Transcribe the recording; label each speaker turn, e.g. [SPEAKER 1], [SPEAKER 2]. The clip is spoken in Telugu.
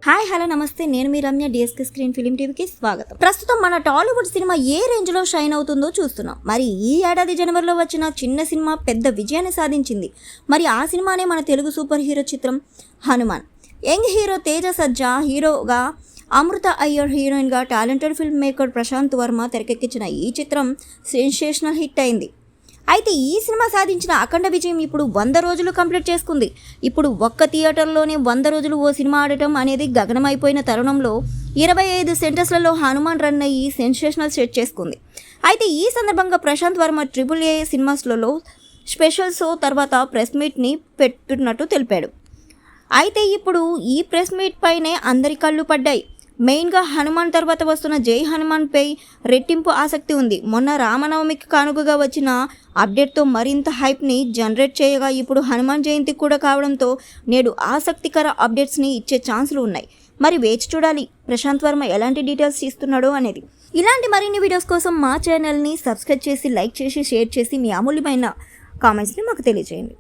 [SPEAKER 1] హాయ్ హలో నమస్తే, నేను మీ రమ్య. డిఎస్కే స్క్రీన్ ఫిలిం టీవీకి స్వాగతం. ప్రస్తుతం మన టాలీవుడ్ సినిమా ఏ రేంజ్లో షైన్ అవుతుందో చూస్తున్నాం. మరి ఈ ఏడాది జనవరిలో వచ్చిన చిన్న సినిమా పెద్ద విజయాన్ని సాధించింది. మరి ఆ సినిమానే మన తెలుగు సూపర్ హీరో చిత్రం హనుమాన్. యంగ్ హీరో తేజ సజ్జా హీరోగా, అమృత అయ్యర్ హీరోయిన్గా talented film maker Prasanth Varma తెరకెక్కించిన ఈ చిత్రం సెన్సేషనల్ హిట్ అయింది. అయితే ఈ సినిమా సాధించిన అఖండ విజయం ఇప్పుడు 100 రోజులు కంప్లీట్ చేసుకుంది. ఇప్పుడు ఒక్క థియేటర్లోనే 100 రోజులు ఓ సినిమా ఆడటం అనేది గగనమైపోయిన తరుణంలో 25 సెంటర్స్లలో హనుమాన్ రన్ అయ్యి సెన్సేషనల్ సెట్ చేసుకుంది. అయితే ఈ సందర్భంగా ప్రశాంత్ వర్మ AAA సినిమాస్లలో స్పెషల్ షో తర్వాత ప్రెస్ మీట్ని పెట్టున్నట్టు తెలిపాడు. అయితే ఇప్పుడు ఈ ప్రెస్ మీట్ పైనే అందరి కళ్ళు పడ్డాయి. మెయిన్గా హనుమాన్ తర్వాత వస్తున్న జై హనుమాన్పై రెట్టింపు ఆసక్తి ఉంది. మొన్న రామనవమికి కానుకగా వచ్చిన అప్డేట్తో మరింత హైప్ని జనరేట్ చేయగా ఇప్పుడు హనుమాన్ జయంతి కూడా కావడంతో నేడు ఆసక్తికర అప్డేట్స్ని ఇచ్చే ఛాన్సులు ఉన్నాయి. మరి వేచి చూడాలి ప్రశాంత్ వర్మ ఎలాంటి డీటెయిల్స్ ఇస్తున్నాడో అనేది. ఇలాంటి మరిన్ని వీడియోస్ కోసం మా ఛానల్ని సబ్స్క్రైబ్ చేసి, లైక్ చేసి, షేర్ చేసి మీ అమూల్యమైన కామెంట్స్ని మాకు తెలియజేయండి.